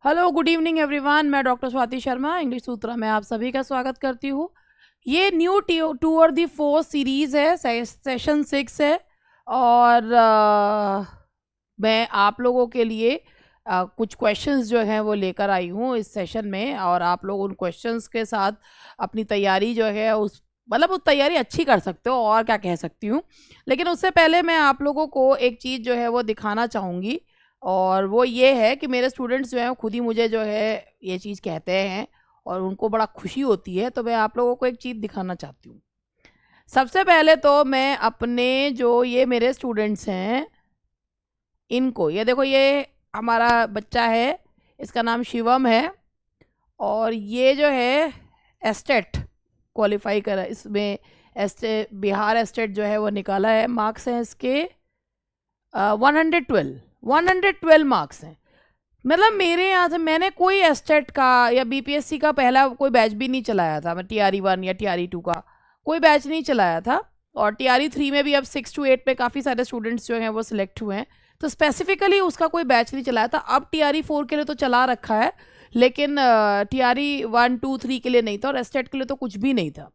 Hello, good evening everyone. मैं doctor Swati Sharma, English सूत्रा में आप सभी का स्वागत करती हूँ। ये new tour the fourth series है, सेशन 6 है। और मैं आप लोगों के लिए कुछ क्वेश्चंस जो हैं वो लेकर आई हूँ इस सेशन में, और आप लोग उन क्वेश्चंस के साथ अपनी तैयारी जो है उस तैयारी अच्छी कर सकते हो, और क्या कह सकती हूँ। लेकिन उससे पहले मैं आप लोगों को एक चीज़ जो है वो दिखाना चाहूँगी, और वो ये है कि मेरे स्टूडेंट्स जो हैं खुद ही मुझे जो है ये चीज़ कहते हैं और उनको बड़ा खुशी होती है। तो मैं आप लोगों को एक चीज़ दिखाना चाहती हूँ। सबसे पहले तो मैं अपने जो ये मेरे स्टूडेंट्स हैं इनको, ये देखो, ये हमारा बच्चा है, इसका नाम शिवम है, और ये जो है एस्टेट क्वालिफाई करा, इसमें बिहार एस्टेट जो है वो निकाला है। मार्क्स हैं इसके 112 मार्क्स हैं। मतलब मेरे यहाँ से मैंने कोई एस्टेट का या बीपीएससी का पहला कोई बैच भी नहीं चलाया था। मैं TRE 1 या TRE 2 का कोई बैच नहीं चलाया था, और TRE 3 में भी अब 6 to 8 में काफ़ी सारे स्टूडेंट्स जो हैं वो सिलेक्ट हुए हैं, तो स्पेसिफिकली उसका कोई बैच नहीं चलाया था। अब TRE 4 के लिए तो चला रखा है, लेकिन TRE 1, 2, 3 के लिए नहीं था, और एस्टेट के लिए तो कुछ भी नहीं था।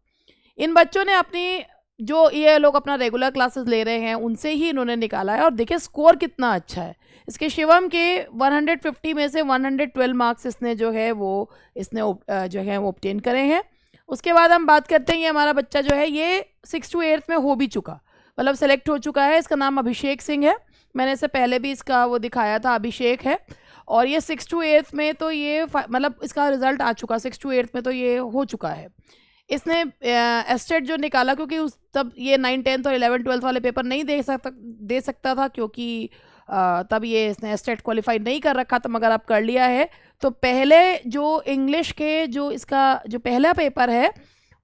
इन बच्चों ने अपनी जो ये लोग अपना रेगुलर क्लासेस ले रहे हैं उनसे ही इन्होंने निकाला है, और देखिए स्कोर कितना अच्छा है इसके। शिवम के 150 में से 112 मार्क्स इसने जो है वो जो है वो ऑब्टेन करे हैं। उसके बाद हम बात करते हैं, ये हमारा बच्चा जो है ये 6 to 8 में हो भी चुका, मतलब सेलेक्ट हो चुका है। इसका नाम अभिषेक सिंह है, मैंने इससे पहले भी इसका वो दिखाया था, अभिषेक है। और ये 6 to 8 में तो ये मतलब इसका रिजल्ट आ चुका, 6 to 8 में तो ये हो चुका है। इसने एस्टेट जो निकाला, क्योंकि उस तब ये 9, 10 और 11, 12 वाले पेपर नहीं दे सकता था, क्योंकि तब ये इसने एस्टेट क्वालिफाई नहीं कर रखा था, मगर अब कर लिया है। तो पहले जो इंग्लिश के जो इसका जो पहला पेपर है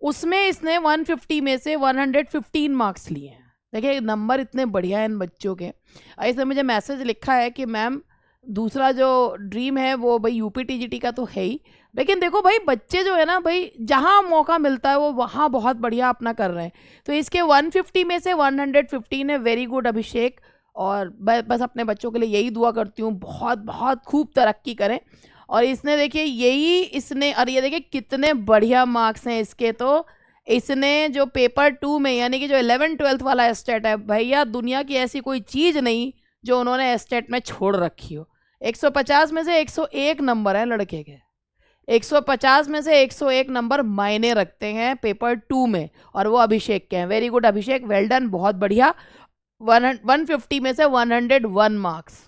उसमें इसने 150 में से 115 मार्क्स लिए हैं। देखिए नंबर इतने बढ़िया हैं इन बच्चों के। इसने मुझे मैसेज लिखा है कि मैम दूसरा जो ड्रीम है वो भाई UPTGT का तो है ही, लेकिन देखो भाई बच्चे जो है ना भाई, जहाँ मौका मिलता है वो वहाँ बहुत बढ़िया अपना कर रहे हैं। तो इसके 150 में से 115 है। वेरी गुड अभिषेक। और बस अपने बच्चों के लिए यही दुआ करती हूँ, बहुत बहुत खूब तरक्की करें। और इसने देखिए और ये देखिए कितने बढ़िया मार्क्स हैं इसके। तो इसने जो पेपर 2 में, यानी कि जो 11, 12 वाला एस्टेट है, भैया दुनिया की ऐसी कोई चीज़ नहीं जो उन्होंने एस्टेट में छोड़ रखी हो। 150 में से 101 नंबर है लड़के के। 150 में से 101 नंबर मायने रखते हैं पेपर 2 में, और वो अभिषेक के हैं। वेरी गुड अभिषेक, वेल डन, बहुत बढ़िया। 150 में से 101 मार्क्स।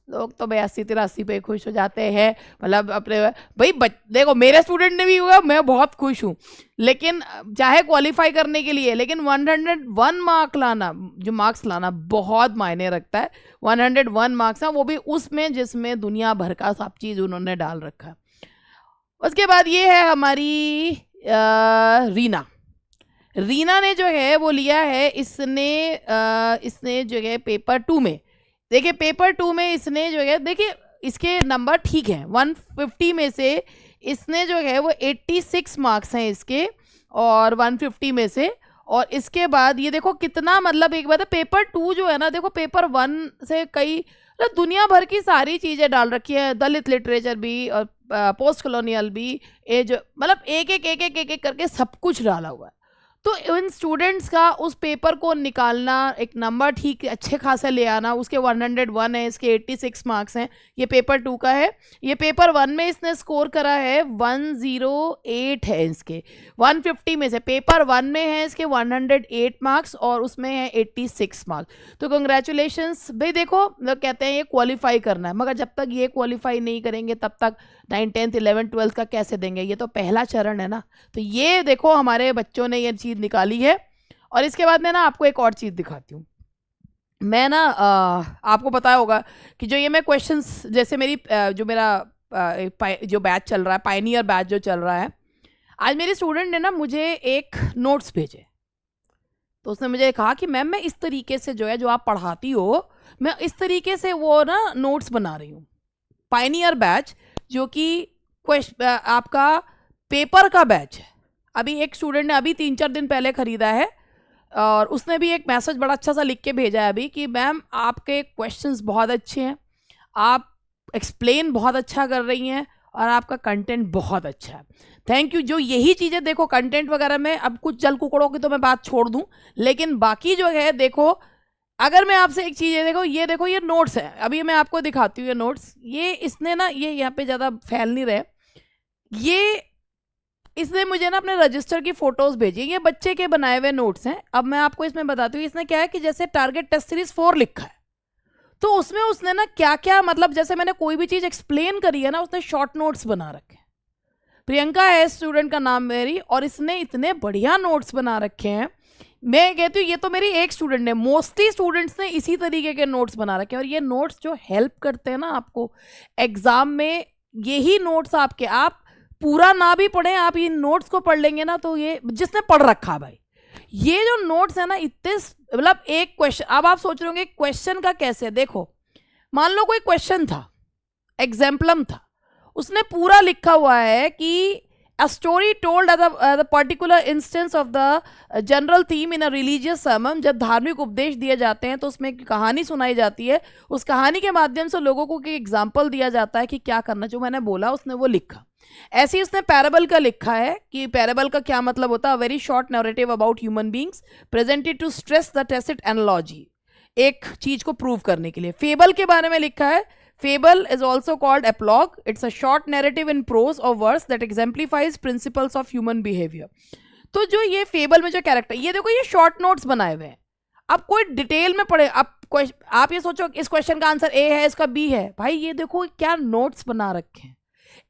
लोग तो 82-83 पे खुश हो जाते हैं, मतलब अपने भाई देखो मेरे स्टूडेंट ने भी हुआ, मैं बहुत खुश हूँ। लेकिन चाहे क्वालिफाई करने के लिए, लेकिन 101 मार्क्स लाना बहुत मायने रखता है। 101 मार्क्स है, वो भी उसमें जिसमें दुनिया भर का सब चीज़ उन्होंने डाल रखा है। उसके बाद ये है हमारी रीना ने जो है वो लिया है, इसने जो है पेपर 2 में, देखिए पेपर 2 में इसने जो है, देखिए इसके नंबर ठीक है। 150 में से इसने जो है वो 86 मार्क्स हैं इसके, और 150 में से। और इसके बाद ये देखो कितना, मतलब एक बात है, पेपर 2 जो है ना, देखो पेपर 1 से कई दुनिया भर की सारी चीज़ें डाल रखी है, दलित लिटरेचर भी और पोस्ट कॉलोनियल भी, ये जो मतलब एक करके सब कुछ डाला हुआ है। तो इन स्टूडेंट्स का उस पेपर को निकालना, एक नंबर ठीक अच्छे खासे ले आना, उसके 101 है, इसके 86 मार्क्स हैं। ये पेपर 2 का है। ये पेपर 1 में इसने स्कोर करा है 108 है इसके। 150 में से पेपर 1 में है इसके 108 मार्क्स, और उसमें है 86 मार्क्स। तो कंग्रेचुलेशंस भाई। देखो लोग कहते हैं ये क्वालिफाई करना है, मगर जब तक ये क्वालिफाई नहीं करेंगे तब तक 9, 10, 11, 12 का कैसे देंगे? ये तो पहला चरण है ना। तो ये देखो हमारे बच्चों ने ये चीज़ निकाली है। और इसके बाद मैं ना आपको एक और चीज़ दिखाती हूँ। मैं ना आपको पता होगा कि जो ये मैं क्वेश्चंस, जैसे जो मेरा जो बैच चल रहा है, पायनियर बैच जो चल रहा है, आज मेरे स्टूडेंट ने ना मुझे एक नोट्स भेजे। तो उसने मुझे कहा कि मैम मैं इस तरीके से जो है, जो आप पढ़ाती हो, मैं इस तरीके से वो ना नोट्स बना रही हूँ। पायनियर बैच जो कि आपका पेपर का बैच है। अभी एक स्टूडेंट ने अभी 3-4 दिन पहले ख़रीदा है, और उसने भी एक मैसेज बड़ा अच्छा सा लिख के भेजा है अभी कि मैम आपके क्वेश्चंस बहुत अच्छे हैं, आप एक्सप्लेन बहुत अच्छा कर रही हैं और आपका कंटेंट बहुत अच्छा है। Thank you. जो यही चीज़ें देखो कंटेंट वगैरह में, अब कुछ जल कुकड़ों की तो मैं बात छोड़ दूं, लेकिन बाकी जो है देखो, अगर मैं आपसे एक चीज़ है, ये देखो ये नोट्स है, अभी मैं आपको दिखाती हूँ ये नोट्स। ये इसने ना, ये यहाँ पे ज़्यादा फैल नहीं रहे, ये इसने मुझे ना अपने रजिस्टर की फोटोज भेजी, ये बच्चे के बनाए हुए नोट्स हैं। अब मैं आपको इसमें बताती हूँ, इसने क्या है कि जैसे टारगेट टेस्ट सीरीज 4 लिखा है, तो उसमें उसने ना क्या क्या, मतलब जैसे मैंने कोई भी चीज़ एक्सप्लेन करी है ना, उसने शॉर्ट नोट्स बना रखे। प्रियंका है स्टूडेंट का नाम मेरी, और इसने इतने बढ़िया नोट्स बना रखे हैं। मैं कहती हूँ ये तो मेरी एक स्टूडेंट है, मोस्टली स्टूडेंट्स ने इसी तरीके के नोट्स बना रखे हैं। और ये नोट्स जो हेल्प करते हैं ना आपको एग्जाम में, यही नोट्स आपके, आप पूरा ना भी पढ़ें, आप इन नोट्स को पढ़ लेंगे ना, तो ये जिसने पढ़ रखा भाई, ये जो नोट्स है ना इतने, मतलब एक क्वेश्चन, अब आप सोच रहे होंगे क्वेश्चन का कैसे, देखो मान लो कोई क्वेश्चन था, एग्जाम्पलम था, उसने पूरा लिखा हुआ है कि a story told as a particular instance of the general theme in a religious sermon। जब धार्मिक उपदेश दिए जाते हैं तो उसमें एक कहानी सुनाई जाती है, उस कहानी के माध्यम से लोगों को एक एग्जाम्पल दिया जाता है कि क्या करना। जो मैंने बोला उसने वो लिखा। ऐसे ही उसने पैराबल का लिखा है कि पैराबल का क्या मतलब होता है, very short narrative about human beings presented to stress the tacit analogy, एक चीज को प्रूव करने के लिए। फेबल के बारे में लिखा है, Fable is also called epilogue. It's a short narrative in prose or verse that exemplifies principles of human behavior। तो जो ये फेबल में जो कैरेक्टर, ये देखो ये शॉर्ट नोट्स बनाए हुए हैं। अब कोई डिटेल में पढ़े, आप ये सोचो इस क्वेश्चन का आंसर ए है, इसका बी है, भाई ये देखो क्या नोट्स बना रखे हैं।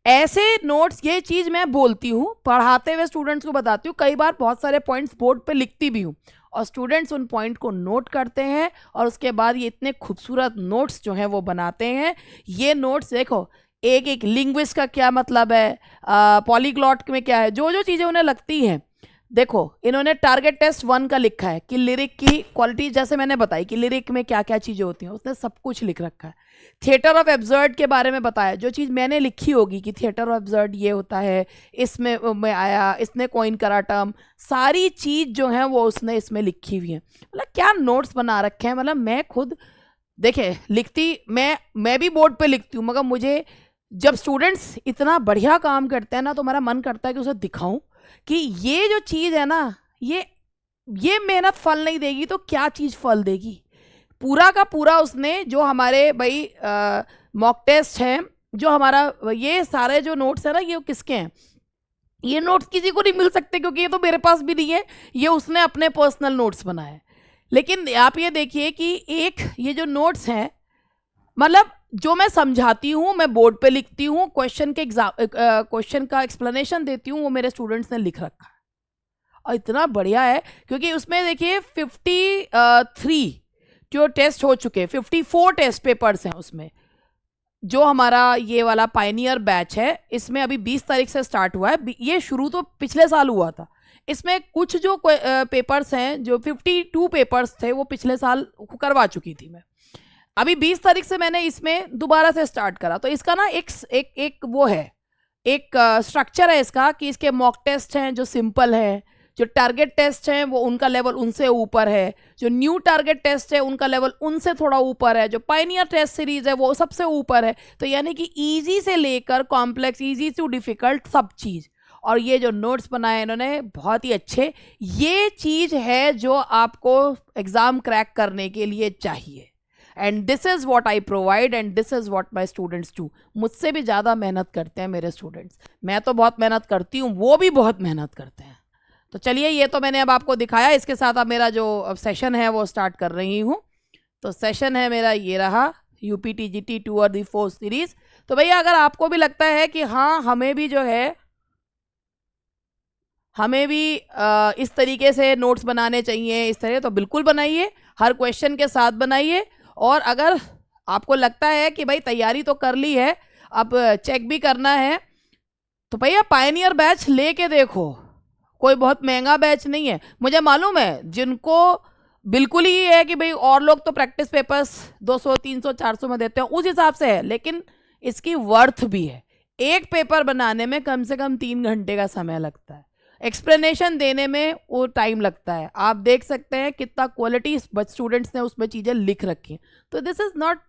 ऐसे नोट्स, ये चीज मैं बोलती हूँ पढ़ाते हुए स्टूडेंट्स को बताती हूँ, कई बार बहुत सारे पॉइंट्स बोर्ड पे लिखती भी हूँ और स्टूडेंट्स उन पॉइंट को नोट करते हैं और उसके बाद ये इतने खूबसूरत नोट्स जो हैं वो बनाते हैं। ये नोट्स देखो, एक एक लिंग्विस्ट का क्या मतलब है, पॉलीग्लॉट में क्या है, जो जो चीज़ें उन्हें लगती हैं। देखो इन्होंने टारगेट टेस्ट 1 का लिखा है कि लिरिक की क्वालिटी, जैसे मैंने बताई कि लिरिक में क्या क्या चीज़ें होती हैं, उसने सब कुछ लिख रखा है। थिएटर ऑफ एब्सर्ड के बारे में बताया, जो चीज़ मैंने लिखी होगी कि थिएटर ऑफ एब्सर्ड ये होता है, इसमें में आया, इसने कॉइन करा टर्म, सारी चीज़ जो है वो उसने इसमें लिखी हुई है। मतलब क्या नोट्स बना रखे हैं। मतलब मैं खुद देखे लिखती, मैं भी बोर्ड पे लिखती हूँ, मगर मुझे जब स्टूडेंट्स इतना बढ़िया काम करते हैं ना, तो मेरा मन करता है कि उसे दिखाऊं कि ये जो चीज़ है ना, ये मेहनत फल नहीं देगी तो क्या चीज़ फल देगी। पूरा का पूरा उसने, जो हमारे भाई मॉक टेस्ट हैं, जो हमारा ये सारे जो नोट्स हैं ना, ये किसके हैं, ये नोट्स किसी को नहीं मिल सकते क्योंकि ये तो मेरे पास भी नहीं है, ये उसने अपने पर्सनल नोट्स बनाए। लेकिन आप ये देखिए कि एक ये जो नोट्स हैं, मतलब जो मैं समझाती हूँ, मैं बोर्ड पे लिखती हूँ, क्वेश्चन का एक्सप्लेनेशन देती हूँ, वो मेरे स्टूडेंट्स ने लिख रखा है और इतना बढ़िया है। क्योंकि उसमें देखिए 53 जो टेस्ट हो चुके, 54 टेस्ट पेपर्स हैं उसमें। जो हमारा ये वाला पायनियर बैच है, इसमें अभी 20 तारीख से स्टार्ट हुआ है, ये शुरू तो पिछले साल हुआ था। इसमें कुछ जो पेपर्स हैं, जो 52 पेपर्स थे, वो पिछले साल करवा चुकी थी मैं। अभी 20 तारीख से मैंने इसमें दोबारा से स्टार्ट करा। तो इसका ना एक वो है, एक स्ट्रक्चर है इसका कि इसके मॉक टेस्ट हैं जो सिंपल है, जो टारगेट टेस्ट हैं वो उनका लेवल उनसे ऊपर है, जो न्यू टारगेट टेस्ट है उनका लेवल उनसे थोड़ा ऊपर है, जो पायनियर टेस्ट सीरीज है वो सबसे ऊपर है। तो यानी कि इजी से लेकर कॉम्प्लेक्स, इजी टू डिफिकल्ट, सब चीज़। और ये जो नोट्स बनाए इन्होंने बहुत ही अच्छे, ये चीज़ है जो आपको एग्ज़ाम क्रैक करने के लिए चाहिए। And this is what I provide and this is what my students do. मुझसे भी ज़्यादा मेहनत करते हैं मेरे स्टूडेंट्स। मैं तो बहुत मेहनत करती हूँ, वो भी बहुत मेहनत करते हैं। तो चलिए, ये तो मैंने अब आपको दिखाया। इसके साथ अब मेरा जो सेशन है वो स्टार्ट कर रही हूँ। तो सेशन है मेरा ये रहा, UPTGT 2 और दी 4 सीरीज़। तो भैया अगर आपको भी लगता है कि हाँ हमें भी जो है, हमें भी इस तरीके से नोट्स बनाने चाहिए इस तरह, तो बिल्कुल बनाइए, हर क्वेश्चन के साथ बनाइए। और अगर आपको लगता है कि भाई तैयारी तो कर ली है, अब चेक भी करना है, तो भैया पायनियर बैच लेके देखो। कोई बहुत महंगा बैच नहीं है। मुझे मालूम है जिनको बिल्कुल ही है कि भाई और लोग तो प्रैक्टिस पेपर्स 200, 300, 400 में देते हैं, उस हिसाब से है, लेकिन इसकी वर्थ भी है। एक पेपर बनाने में कम से कम 3 घंटे का समय लगता है, एक्सप्लेनेशन देने में वो टाइम लगता है। आप देख सकते हैं कितना क्वालिटी स्टूडेंट्स ने उसमें चीज़ें लिख रखी हैं। तो this is not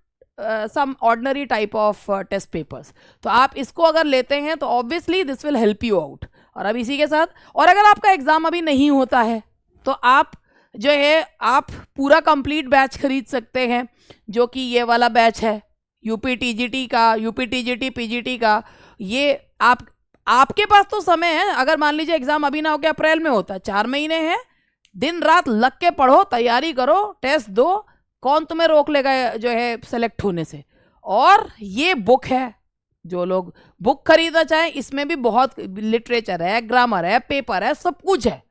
some ordinary type of test papers. तो आप इसको अगर लेते हैं तो obviously this will help you out. और अब इसी के साथ, और अगर आपका एग्ज़ाम अभी नहीं होता है तो आप जो है आप पूरा कंप्लीट बैच खरीद सकते हैं, जो कि ये वाला बैच है यूपी टीजीटी का, यूपी टीजीटी पीजीटी का। ये आपके पास तो समय है, अगर मान लीजिए एग्ज़ाम अभी ना हो के अप्रैल में होता है, 4 महीने हैं, दिन रात लग के पढ़ो, तैयारी करो, टेस्ट दो, कौन तुम्हें रोक लेगा जो है सेलेक्ट होने से। और ये बुक है, जो लोग बुक खरीदना चाहें, इसमें भी बहुत लिटरेचर है, ग्रामर है, पेपर है, सब कुछ है।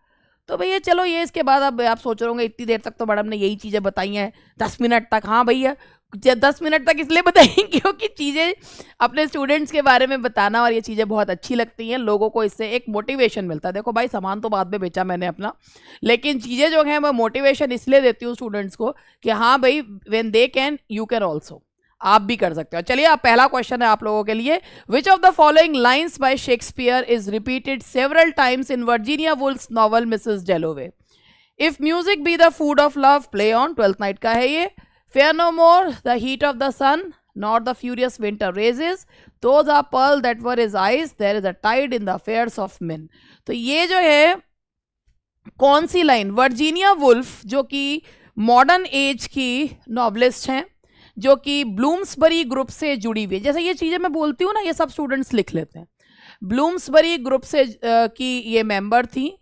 तो भैया चलो, ये इसके बाद अब आप सोच रहे होंगे इतनी देर तक तो मैडम ने यही चीज़ें बताई हैं, 10 मिनट तक। हाँ भैया, 10 मिनट तक इसलिए बताई क्योंकि चीज़ें अपने स्टूडेंट्स के बारे में बताना और ये चीज़ें बहुत अच्छी लगती हैं, लोगों को इससे एक मोटिवेशन मिलता है। देखो भाई, सामान तो बाद में बेचा मैंने अपना, लेकिन चीज़ें जो हैं मैं मोटिवेशन इसलिए देती हूँ स्टूडेंट्स को कि हाँ भाई, when they can you can also, आप भी कर सकते हो। चलिए, अब पहला क्वेश्चन है आप लोगों के लिए। Which of the following lines by Shakespeare is repeated several times in Virginia Woolf's novel Mrs Dalloway? If music be the food of love, play on, 12th night का है ये। Fear no more, the heat of the sun, not the furious winter rages, those are pearl that were his eyes, there is a tide in the affairs of men. तो ये जो है कौन सी line, Virginia Woolf जो कि modern age की novelist हैं, जो कि ब्लूम्सबरी ग्रुप से जुड़ी हुई है। जैसे ये चीज़ें मैं बोलती हूँ ना, ये सब स्टूडेंट्स लिख लेते हैं। ब्लूम्सबरी ग्रुप से की ये मेंबर थी,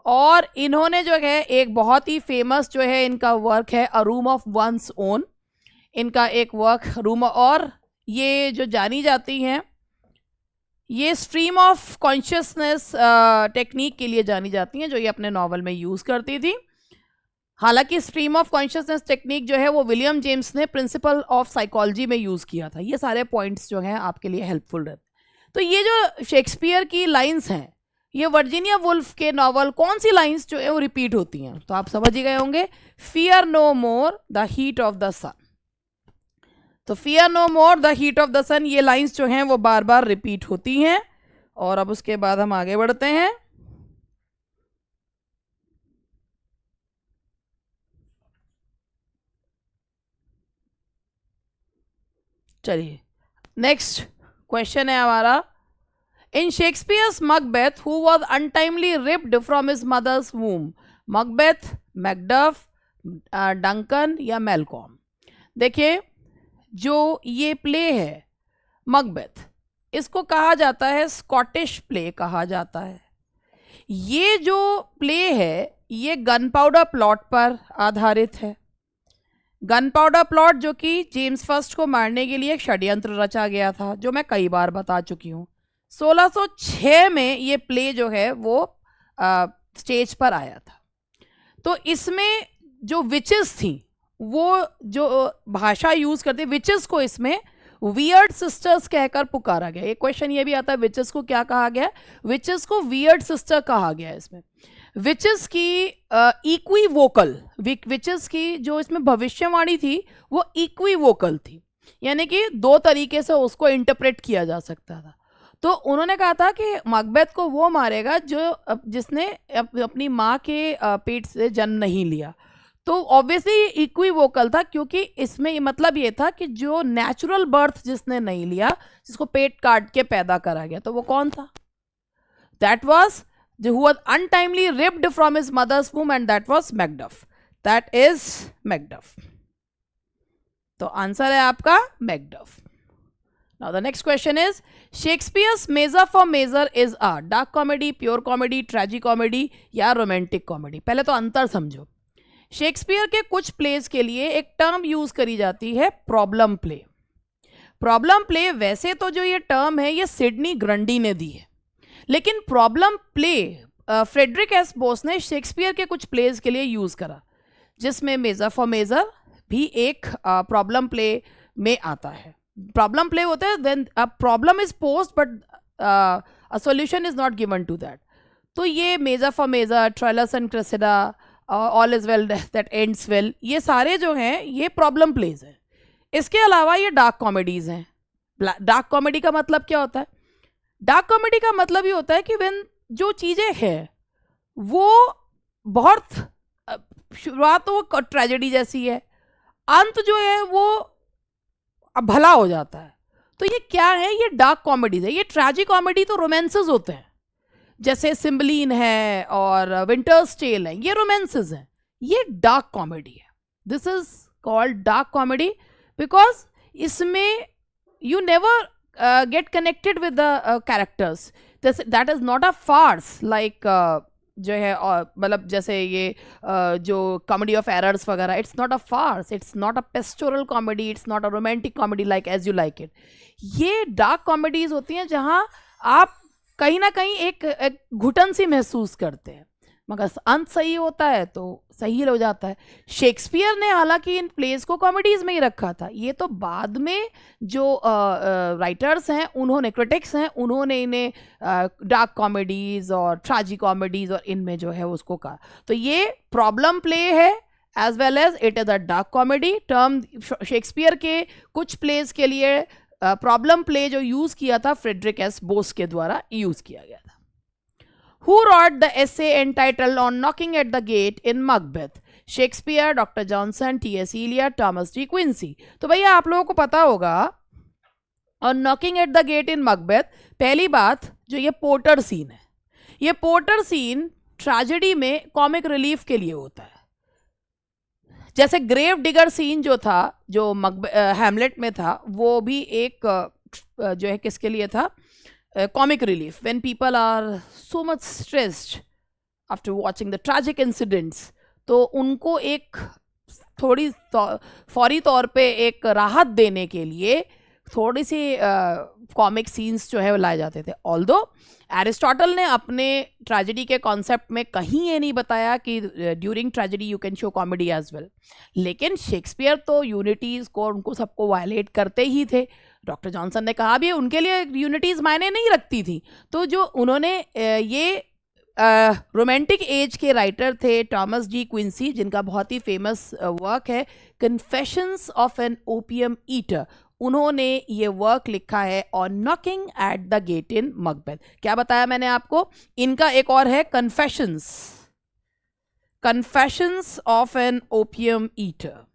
और इन्होंने जो है एक बहुत ही फेमस जो है इनका वर्क है अ रूम ऑफ वंस ओन। इनका एक वर्क रूम, और ये जो जानी जाती हैं, ये स्ट्रीम ऑफ कॉन्शियसनेस टेक्निक के लिए जानी जाती हैं, जो ये अपने नॉवल में यूज़ करती थी। हालांकि स्ट्रीम ऑफ कॉन्शियसनेस टेक्निक जो है वो विलियम जेम्स ने प्रिंसिपल ऑफ साइकोलॉजी में यूज़ किया था। ये सारे पॉइंट्स जो हैं आपके लिए हेल्पफुल रहते हैं। तो ये जो शेक्सपियर की लाइंस हैं, ये वर्जीनिया वुल्फ के नॉवल कौन सी लाइंस जो है वो रिपीट होती हैं, तो आप समझ ही गए होंगे। Fear no more the heat of the sun. तो fear no more the heat of the sun, ये लाइंस जो हैं वो बार बार रिपीट होती हैं। और अब उसके बाद हम आगे बढ़ते हैं। चलिए, नेक्स्ट क्वेश्चन है हमारा। In Shakespeare's Macbeth, who was untimely ripped from his mother's womb? Macbeth, Macduff, Duncan या मेलकॉम? देखिए, जो ये प्ले है मकबेथ, इसको कहा जाता है स्कॉटिश प्ले कहा जाता है। ये जो प्ले है ये गन पाउडर प्लॉट पर आधारित है। गन पाउडर प्लॉट जो कि जेम्स फर्स्ट को मारने के लिए एक षड्यंत्र रचा गया था, जो मैं कई बार बता चुकी हूँ। 1606 में ये प्ले जो है वो स्टेज पर आया था। तो इसमें जो विचेस थी, वो जो भाषा यूज़ करती, विचेस को इसमें वियर्ड सिस्टर्स कहकर पुकारा गया। एक क्वेश्चन ये भी आता है, विचेस को क्या कहा गया? विचेस को वियर्ड सिस्टर कहा गया है। इसमें विचेस की इक्विवोकल, विचेस की जो इसमें भविष्यवाणी थी वो इक्विवोकल थी, यानी कि दो तरीके से उसको इंटरप्रेट किया जा सकता था। तो उन्होंने कहा था कि मकबेथ को वो मारेगा जिसने अपनी माँ के पेट से जन्म नहीं लिया। तो ऑब्वियसली इक्विवोकल था, क्योंकि इसमें मतलब ये था कि जो नेचुरल बर्थ जिसने नहीं लिया, जिसको पेट काट के पैदा करा गया, तो वो कौन था? That was who was untimely ripped from his mother's womb, and that was Macduff. That is Macduff. तो आंसर है आपका Macduff. Now the next question is, Shakespeare's measure for measure is a dark comedy, pure comedy, tragicomedy या romantic comedy? पहले तो अंतर समझो। Shakespeare के कुछ प्लेस के लिए एक टर्म यूज करी जाती है, प्रॉब्लम प्ले। प्रॉब्लम प्ले, वैसे तो जो ये टर्म है ये सिडनी ग्रंडी ने दी है, लेकिन problem play Frederick S Boas ने शेक्सपियर के कुछ प्लेज के लिए यूज़ करा, जिसमें मेजर फॉर मेजर भी एक प्रॉब्लम प्ले में आता है। प्रॉब्लम प्ले होता है then a problem is posed but a solution is not given to that. तो ये measure for measure, Troilus and Cressida, all is well that ends well, ये सारे जो हैं ये प्रॉब्लम प्लेज हैं। इसके अलावा ये डार्क कॉमेडीज हैं। डार्क कॉमेडी का मतलब क्या होता है? डार्क कॉमेडी का मतलब ये होता है कि व्हेन जो चीज़ें हैं वो बहुत, शुरुआत तो वो ट्रेजेडी जैसी है, अंत जो है वो अब भला हो जाता है। तो ये क्या है, ये डार्क कॉमेडीज है। ये ट्रेजिक कॉमेडी तो रोमांसेस होते हैं, जैसे सिम्बलीन है और विंटर्स टेल है, ये रोमांसेस हैं। ये डार्क कॉमेडी है, this is called dark comedy because इसमें you never get connected with the characters, that is not a farce like जो है, और मतलब जैसे ये जो कॉमेडी ऑफ एरर्स वगैरह, it's not a farce, it's not a pastoral comedy, it's not a romantic comedy like as you like it. ये dark comedies होती हैं जहाँ आप कहीं ना कहीं एक घुटन सी महसूस करते हैं, मगर अंत सही होता है तो सही हो जाता है। शेक्सपियर ने हालांकि इन प्लेस को कॉमेडीज में ही रखा था, ये तो बाद में जो राइटर्स हैं उन्होंने, क्रिटिक्स हैं, उन्होंने इन्हें डार्क कॉमेडीज और ट्रेजिक कॉमेडीज और इनमें जो है उसको कहा। तो ये प्रॉब्लम प्ले है as well as it is a dark comedy term. Shakespeare के कुछ प्लेस के लिए प्रॉब्लम प्ले जो यूज किया था फ्रेडरिक एस बोस के द्वारा यूज किया गया था। Who wrote the essay entitled On Knocking at the Gate in Macbeth? Shakespeare, doctor Johnson, TS. Eliot, Thomas De Quincey. तो भैया आप लोगों को पता होगा On Knocking at the Gate in Macbeth, पहली बात जो ये पोर्टर सीन है, ये पोर्टर सीन ट्रेजेडी में कॉमिक रिलीफ के लिए होता है। जैसे ग्रेव डिगर सीन जो था, जो हैमलेट में था, वो भी एक जो है किसके लिए था, comic relief when people are so much stressed after watching the tragic incidents, तो उनको एक थोड़ी फौरी तौर पे एक राहत देने के लिए थोड़ी सी कॉमिक सीन्स जो है वो लाए जाते थे। ऑल्दो एरिस्टोटल ने अपने ट्रेजेडी के कॉन्सेप्ट में कहीं ये नहीं बताया कि during tragedy you can show comedy as well, लेकिन शेक्सपियर तो यूनिटीज़ को, उनको सबको वायलेट करते ही थे। डॉक्टर जॉनसन ने कहा भी उनके लिए यूनिटीज़ मायने नहीं रखती थी। तो जो उन्होंने ये रोमांटिक एज के राइटर थे थॉमस डी क्विंसी, जिनका बहुत ही फेमस वर्क है confessions of an opium eater, उन्होंने ये वर्क लिखा है on knocking at the gate in Macbeth. क्या बताया मैंने आपको, इनका एक और है confessions of an opium eater,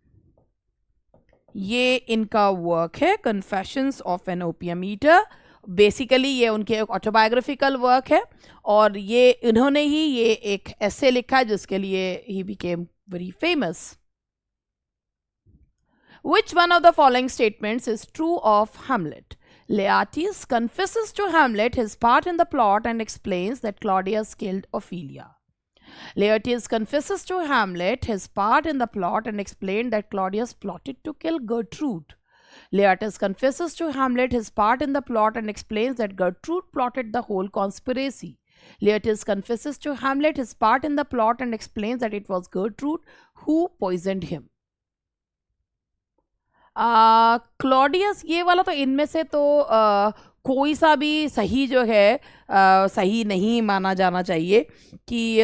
ये इनका वर्क है confessions of an opium eater. Basically ये उनके एक ऑटोबायोग्राफिकल वर्क है और ये इन्होंने ही ये एक ऐसे लिखा जिसके लिए he became very famous. Which one of the following statements is true of Hamlet? Laertes confesses to Hamlet his part in the plot and explains that Claudius killed Ophelia. Laertes confesses to Hamlet his part in the plot and explained that Claudius plotted to kill Gertrude. Laertes confesses to Hamlet his part in the plot and explains that Gertrude plotted the whole conspiracy. Laertes confesses to Hamlet his part in the plot and explains that it was Gertrude who poisoned him. Claudius, ये वाला तो इनमें से तो कोई सा भी सही जो है सही नहीं माना जाना चाहिए कि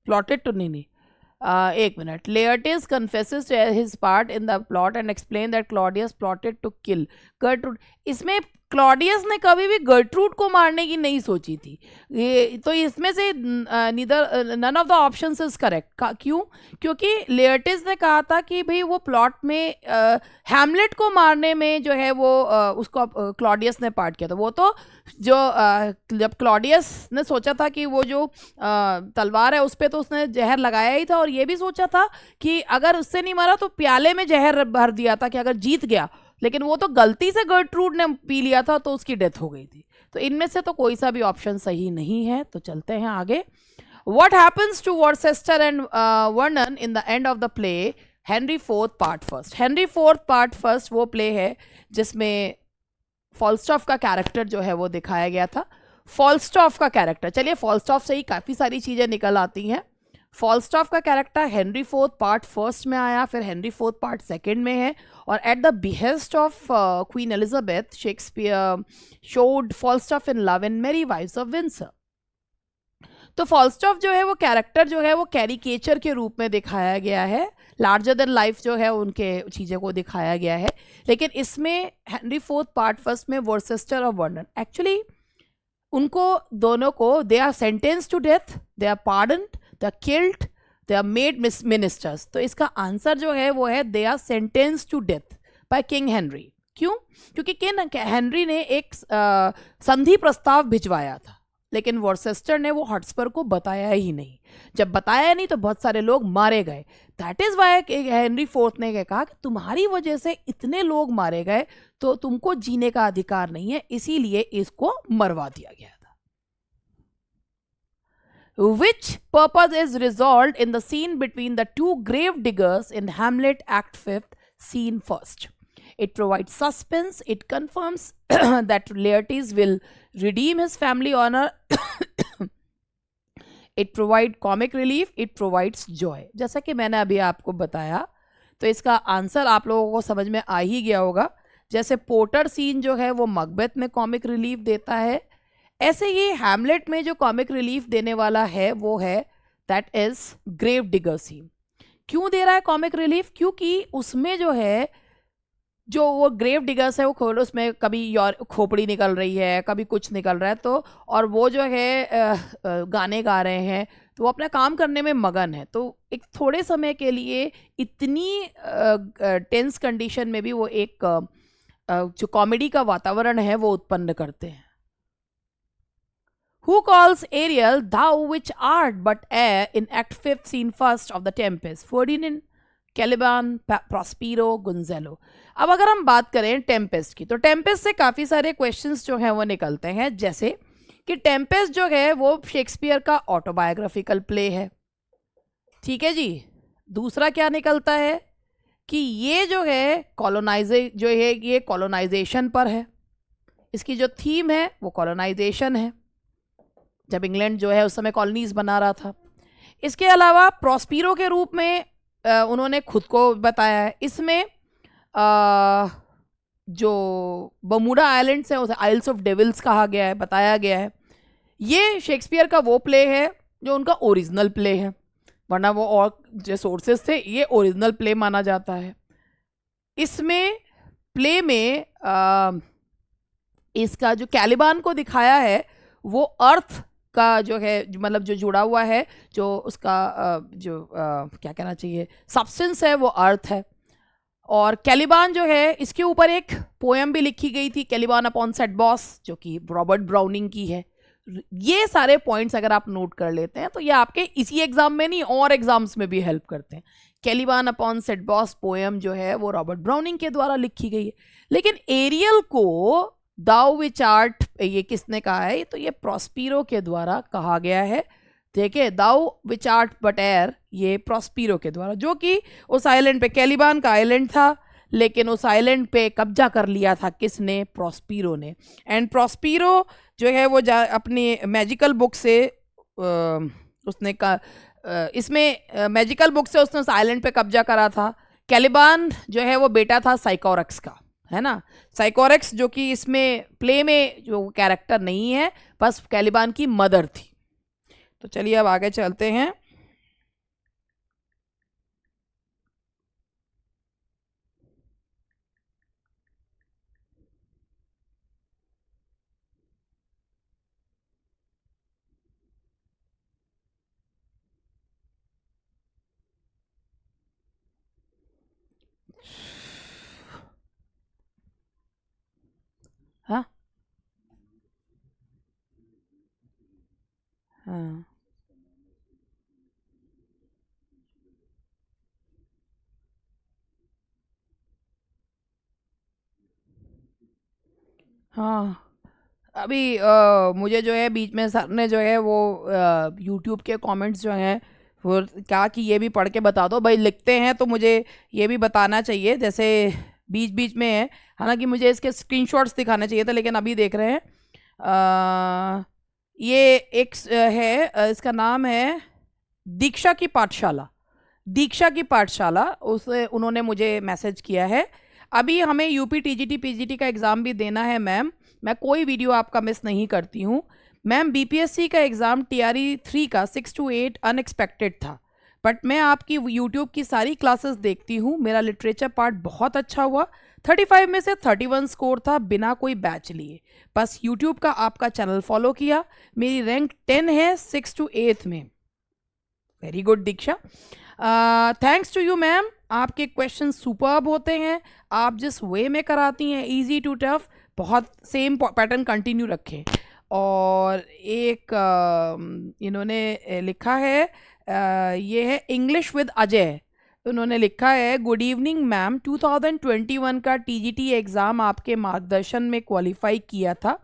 प्लॉटेड तो नहीं, एक minute. Laertes confesses his part in the plot and explain that Claudius plotted to kill Gertrude. इसमें क्लॉडियस ने कभी भी गर्ट्रूड को मारने की नहीं सोची थी, ये तो इसमें से none of the options is correct. क्यों? क्योंकि लेयर्टिस ने कहा था कि भाई वो प्लॉट में हैमलेट को मारने में जो है वो उसको क्लॉडियस ने पार्ट किया था। वो तो जो जब क्लॉडियस ने सोचा था कि वो जो तलवार है उस पर तो उसने जहर लगाया ही था, और ये भी सोचा था कि अगर उससे नहीं मारा तो प्याले में जहर भर दिया था कि अगर जीत गया, लेकिन वो तो गलती से गर्ट्रूड ने पी लिया था तो उसकी डेथ हो गई थी। तो इनमें से तो कोई सा भी ऑप्शन सही नहीं है। तो चलते हैं आगे। What happens to Worcester and Vernon in the end of the play Henry fourth part first? Henry fourth part first वो प्ले है जिसमें फॉल्स्टॉफ का कैरेक्टर जो है वो दिखाया गया था। फॉल्स्टॉफ का कैरेक्टर, चलिए फॉल्स्टॉफ से ही काफ़ी सारी चीज़ें निकल आती हैं। फॉल्स्टॉफ का character Henry fourth part first में आया, फिर हेनरी फोर्थ पार्ट सेकंड में है, और at the behest of Queen Elizabeth Shakespeare showed Falstaff in love and merry wives of Windsor. तो फॉल्स्टॉफ जो है वो कैरेक्टर जो है वो कैरिकेचर के रूप में दिखाया गया है, लार्जर देन लाइफ जो है उनके चीज़ों को दिखाया गया है। लेकिन इसमें हेनरी फोर्थ पार्ट फर्स्ट में वर्सेस्टर और वर्नन, एक्चुअली उनको दोनों को they are sentence to death, they are pardoned, they are killed, they are made ministers. तो इसका आंसर जो है वो है they are sentence to death by King Henry. क्यों? क्योंकि किंग हेनरी ने एक संधि प्रस्ताव भिजवाया था, लेकिन वॉर्सेस्टर ने वो हॉटस्पर को बताया ही नहीं। जब बताया नहीं तो बहुत सारे लोग मारे गए। That is why Henry Fourth ने कहा कि तुम्हारी वजह से इतने लोग मारे गए तो तुमको जीने का अधिकार नहीं है, इसीलिए इसको मरवा दिया गया था। Which purpose is resolved in the scene between the two grave diggers in Hamlet Act 5th, scene 1st. It provides suspense. It confirms that Laertes will redeem his family honor. It provides comic relief. It provides joy. जैसा कि मैंने अभी आपको बताया, तो इसका answer आप लोगों को समझ में आ ही गया होगा। जैसे पोर्टर सीन जो है वो मकबेथ में कॉमिक रिलीफ देता है, ऐसे ही हैमलेट में जो कॉमिक रिलीफ देने वाला है वो है that is grave digger scene. क्यों दे रहा है कॉमिक रिलीफ? क्योंकि उसमें जो है जो वो ग्रेव डिगर्स है वो उसमें कभी खोपड़ी निकल रही है, कभी कुछ निकल रहा है, तो और वो जो है गाने गा रहे हैं, तो वो अपना काम करने में मगन है, तो एक थोड़े समय के लिए इतनी टेंस कंडीशन में भी वो एक जो कॉमेडी का वातावरण है वो उत्पन्न करते हैं। Who calls Ariel thou which art but air in Act 5th, scene 1st of the Tempest? Ferdinand, Caliban, Prospero, Gonzalo. अब अगर हम बात करें टेम्पेस्ट की, तो टेम्पेस्ट से काफ़ी सारे क्वेश्चंस जो हैं वो निकलते हैं, जैसे कि टेम्पेस्ट जो है वो शेक्सपियर का ऑटोबायोग्राफिकल प्ले है, ठीक है जी। दूसरा क्या निकलता है कि ये जो है ये कॉलोनाइजेशन पर है, इसकी जो थीम है वो कॉलोनाइजेशन है, जब इंग्लैंड जो है उस समय कॉलोनीज बना रहा था। इसके अलावा प्रॉस्पीरो के रूप में उन्होंने खुद को बताया है। इसमें जो बर्मुडा आइलैंड्स है उसे आइल्स ऑफ डेविल्स कहा गया है, बताया गया है। ये शेक्सपियर का वो प्ले है जो उनका ओरिजिनल प्ले है, वरना वो और जो सोर्सेस थे ये ओरिजिनल प्ले माना जाता है। इसमें प्ले में इसका जो कैलिबान को दिखाया है वो अर्थ का जो है मतलब जो जुड़ा हुआ है, जो उसका क्या कहना चाहिए सब्सटेंस है वो अर्थ है। और कैलिबान जो है इसके ऊपर एक पोएम भी लिखी गई थी, कैलिबान अपॉन सेड बॉस, जो कि रॉबर्ट ब्राउनिंग की है। ये सारे पॉइंट्स अगर आप नोट कर लेते हैं तो ये आपके इसी एग्जाम में नहीं और एग्जाम्स में भी हेल्प करते हैं। कैलिबान अपॉन सेड बॉस पोएम जो है वो रॉबर्ट ब्राउनिंग के द्वारा लिखी गई है, लेकिन एरियल को दाउ विच आर्ट ये किसने कहा है? तो ये प्रॉस्पीरो के द्वारा कहा गया है। देखिए दाउ विच आर्ट बट एयर, ये प्रॉस्पीरो के द्वारा, जो कि उस आइलैंड पे, कैलिबान का आइलैंड था, लेकिन उस आइलैंड पे कब्जा कर लिया था किसने? प्रॉस्पीरो ने। एंड प्रॉस्पीरो जो है वो अपनी मैजिकल बुक से उसने इसमें मैजिकल बुक से उसने उस आइलैंड पे कब्जा करा था। कैलिबान जो है वो बेटा था साइकोरक्स का, है ना। साइकोरक्स जो कि इसमें प्ले में जो कैरेक्टर नहीं है, बस कैलिबान की मदर थी। तो चलिए अब आगे चलते हैं। हाँ हाँ हाँ अभी मुझे जो है बीच में सर ने जो है वो यूट्यूब के कमेंट्स जो हैं वो कहा कि ये भी पढ़ के बता दो। भाई लिखते हैं तो मुझे ये भी बताना चाहिए, जैसे बीच बीच में है, हालांकि मुझे इसके स्क्रीनशॉट्स दिखाना चाहिए था, लेकिन अभी देख रहे हैं। ये एक है, इसका नाम है दीक्षा की पाठशाला। दीक्षा की पाठशाला, उसे उन्होंने मुझे मैसेज किया है। अभी हमें यूपी टीजीटी पीजीटी का एग्ज़ाम भी देना है मैम, मैं कोई वीडियो आपका मिस नहीं करती हूँ मैम। बीपीएससी का एग्ज़ाम टीआरई 3 का 6 to 8 अनएक्सपेक्टेड था, बट मैं आपकी यूट्यूब की सारी क्लासेस देखती हूँ, मेरा लिटरेचर पार्ट बहुत अच्छा हुआ। 35 में से 31 स्कोर था बिना कोई बैच लिए, बस यूट्यूब का आपका चैनल फॉलो किया। मेरी रैंक 10 है 6 to 8 में। Very good Diksha, thanks to you ma'am, आपके क्वेश्चन सुपर्ब होते हैं, आप जिस वे में कराती हैं इजी टू टफ, बहुत सेम पैटर्न कंटिन्यू रखें। और एक इन्होंने लिखा है, ये है इंग्लिश विद अजय, उन्होंने लिखा है गुड इवनिंग मैम, 2021 का टीजीटी एग्ज़ाम आपके मार्गदर्शन में क्वालिफाई किया था,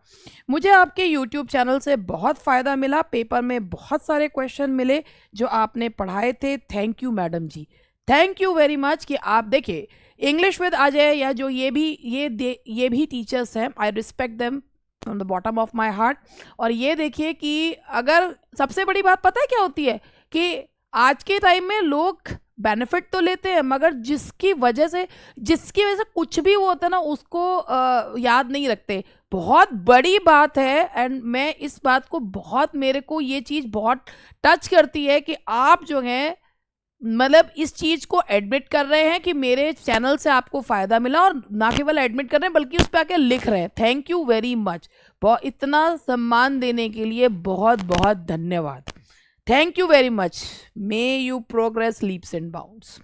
मुझे आपके यूट्यूब चैनल से बहुत फ़ायदा मिला, पेपर में बहुत सारे क्वेश्चन मिले जो आपने पढ़ाए थे, thank you madam ji, thank you very much. कि आप देखिए इंग्लिश विद अजय या जो ये भी टीचर्स हैं, I respect them from the bottom of my heart. और ये देखिए कि अगर सबसे बड़ी बात पता है क्या होती है कि आज के टाइम में लोग बेनिफिट तो लेते हैं, मगर जिसकी वजह से कुछ भी वो होता है ना, उसको याद नहीं रखते। बहुत बड़ी बात है, एंड मैं इस बात को बहुत, मेरे को ये चीज़ बहुत टच करती है कि आप जो हैं मतलब इस चीज़ को एडमिट कर रहे हैं कि मेरे चैनल से आपको फ़ायदा मिला, और ना केवल एडमिट कर रहे हैं बल्कि उस पर आके लिख रहे हैं। थैंक यू वेरी मच, इतना सम्मान देने के लिए बहुत बहुत धन्यवाद, thank you very much. May you progress leaps and bounds.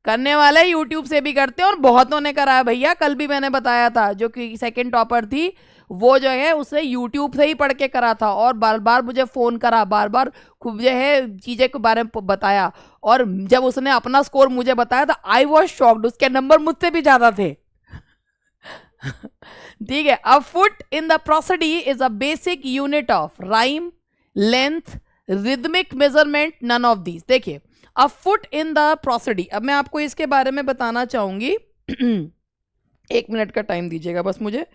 करने वाले यूट्यूब से भी करते हैं और बहुतों ने करा है भैया, कल भी मैंने बताया था, जो कि सेकंड टॉपर थी वो जो है उसने यूट्यूब से ही पढ़ के करा था, और बार बार मुझे फ़ोन करा, बार बार खूब जो है चीज़ें के बारे में बताया, और जब उसने अपना स्कोर मुझे बताया था आई वॉज शॉक्ड, उसके नंबर मुझसे भी ज़्यादा थे। ठीक है, a foot in the prosody is a basic unit of rhyme, length, rhythmic measurement, none of these. देखिए a foot in the prosody, अब मैं आपको इसके बारे में बताना चाहूंगी। 1 मिनट का टाइम दीजिएगा बस मुझे।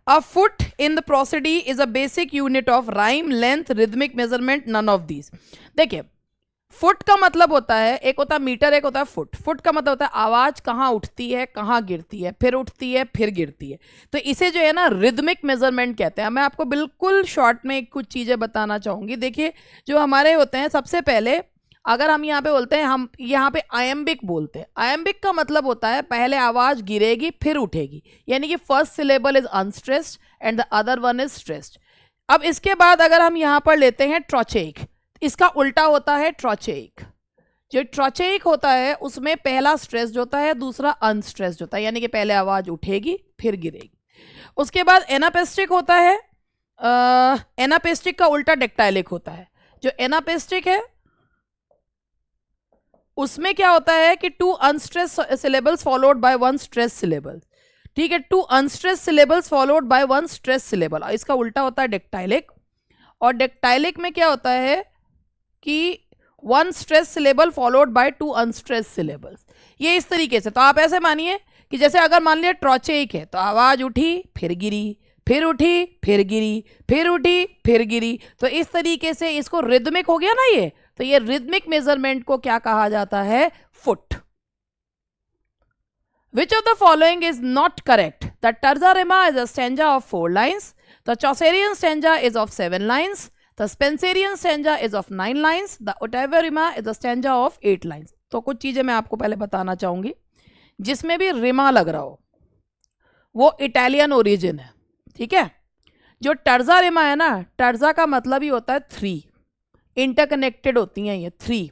A foot in the prosody is a basic unit of rhyme, length, rhythmic measurement, none of these। देखिए फुट का मतलब होता है, एक होता है मीटर, एक होता है फुट। फुट का मतलब होता है आवाज कहाँ उठती है, कहाँ गिरती है, फिर उठती है, फिर गिरती है, तो इसे जो है ना रिदमिक मेजरमेंट कहते हैं। मैं आपको बिल्कुल शॉर्ट में कुछ चीजें बताना चाहूंगी। देखिए जो हमारे होते हैं, सबसे पहले अगर हम यहाँ पे बोलते हैं, हम यहाँ पे आयम्बिक बोलते हैं। आयम्बिक का मतलब होता है पहले आवाज गिरेगी फिर उठेगी, यानी कि first syllable is unstressed and the other one is stressed. अब इसके बाद अगर हम यहाँ पर लेते हैं ट्रोचेइक, इसका उल्टा होता है ट्रोचेइक। जो ट्रोचेइक होता है उसमें पहला स्ट्रेस्ड होता है, दूसरा अनस्ट्रेस्ड होता है, यानी कि पहले आवाज उठेगी फिर गिरेगी। उसके बाद एनापेस्टिक होता है, एनापेस्टिक का उल्टा डेक्टाइलिक होता है। जो एनापेस्टिक है उसमें क्या होता है कि 2 unstressed syllables followed by 1 stress syllable. ठीक है, 2 unstressed syllables followed by 1 stress syllable, इसका उल्टा होता है डेक्टाइलिक। और डेक्टाइलिक में क्या होता है कि 1 stress syllable followed by 2 unstressed syllables. ये इस तरीके से, तो आप ऐसे मानिए कि जैसे अगर मान लिया ट्रोचेइक है तो आवाज उठी फिर गिरी, फिर उठी फिर गिरी, फिर उठी फिर गिरी, तो इस तरीके से इसको रिदमिक हो गया ना ये। तो ये रिदमिक मेजरमेंट को क्या कहा जाता है? Foot. Which of the following is not correct? The terza rima is a stanza of 4 lines. The Chaucerian stanza is of 7 lines. The Spenserian stanza is of 9 lines. The Ottava rima is a stanza of 8 lines. तो कुछ चीजें मैं आपको पहले बताना चाहूंगी। जिसमें भी रिमा लग रहा हो वो इटालियन ओरिजिन है, ठीक है। जो टर्जा रिमा है ना, टर्जा का मतलब ही होता है 3, इंटरकनेक्टेड होती हैं ये 3,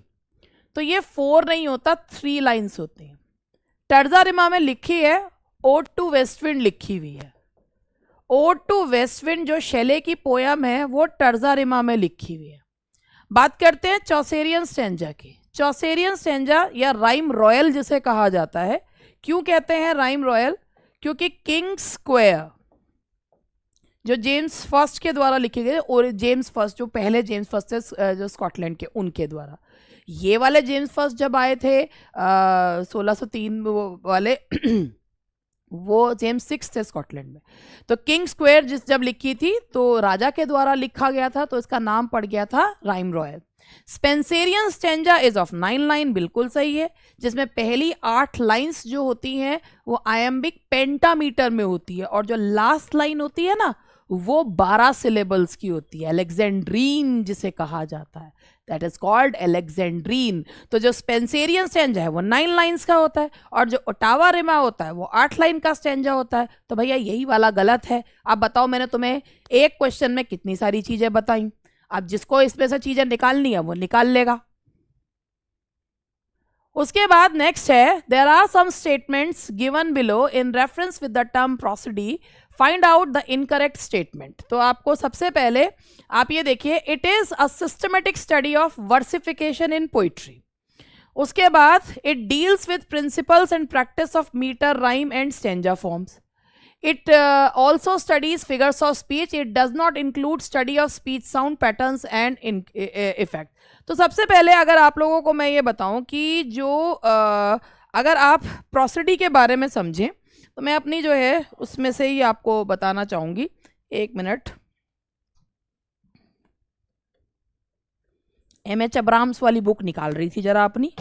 तो ये 4 नहीं होता, 3 लाइन्स होती हैं। टर्जा रिमा में लिखी है ओड टू वेस्टविंड लिखी हुई है। ओड टू वेस्टविंड जो शेले की पोयम है वो टर्जा रिमा में लिखी हुई है। बात करते हैं चौसेरियन स्टैंजा की। चौसेरियन स्टैंजा या राइम रॉयल जिसे कहा जाता है। क्यों कहते हैं राइम रॉयल? क्योंकि किंग स्क्वायर जो जेम्स फर्स्ट के द्वारा लिखे गए, और जेम्स फर्स्ट जो पहले जेम्स फर्स्ट थे जो स्कॉटलैंड के, उनके द्वारा। ये वाले जेम्स फर्स्ट जब आए थे 1603 वाले वो जेम्स 6 थे स्कॉटलैंड में। तो किंग स्क्वायर जब लिखी थी तो राजा के द्वारा लिखा गया था, तो इसका नाम पड़ गया था rhyme royal. Spencerian stanza is of 9 line, बिल्कुल सही है, जिसमें पहली 8 लाइंस जो होती हैं वो आयम्बिक पेंटामीटर में होती है, और जो लास्ट लाइन होती है ना वो 12 सिलेबल्स की होती है, अलेक्जेंड्रीन जिसे कहा जाता है। That is called Alexandrine. तो जो स्पेंसेरियन स्टेंजा है वो 9 लाइन्स का होता है और जो ओटावा रिमा होता है वो 8 लाइन का स्टेंजा होता है। तो भैया यही वाला गलत है। अब बताओ मैंने तुम्हें एक क्वेश्चन में कितनी सारी चीजें बताई। अब जिसको इसमें से चीजें निकालनी है वो निकाल लेगा। उसके बाद नेक्स्ट है, there are some statements given below in reference with the term prosody, find out the incorrect statement. तो आपको सबसे पहले आप ये देखिए, it is a systematic study of versification in poetry. उसके बाद it deals with principles and practice of metre, rhyme and stanza forms. It also studies figures of speech. It does not include study of speech sound patterns and effect. तो सबसे पहले अगर आप लोगों को मैं ये बताऊं कि जो अगर आप प्रोसिडी के बारे में समझें तो मैं अपनी जो है उसमें से ही आपको बताना चाहूँगी। एक मिनट, एम.एच. अब्राहम्स वाली बुक निकाल रही थी जरा अपनी,